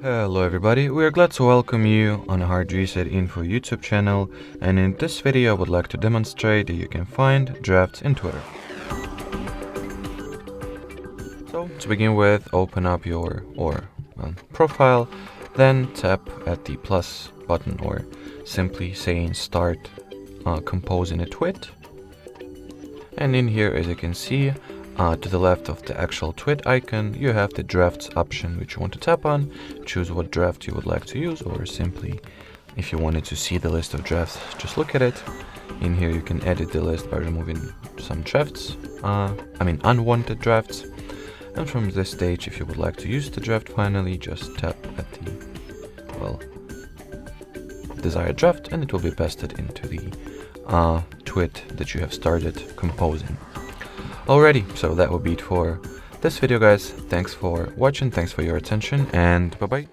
Hello everybody, we are glad to welcome you on HardReset.Info YouTube channel, and in this video I would like to demonstrate that you can find drafts in Twitter. So to begin with, open up your profile, then tap at the plus button or simply saying start composing a tweet. And in here, as you can see, to the left of the actual tweet icon, you have the drafts option which you want to tap on, choose what draft you would like to use, or simply if you wanted to see the list of drafts, just look at it. In here you can edit the list by removing some drafts, unwanted drafts. And from this stage, if you would like to use the draft finally, just tap at the desired draft and it will be pasted into the tweet that you have started composing. Alrighty, so that will be it for this video, guys. Thanks for watching, thanks for your attention, and bye bye.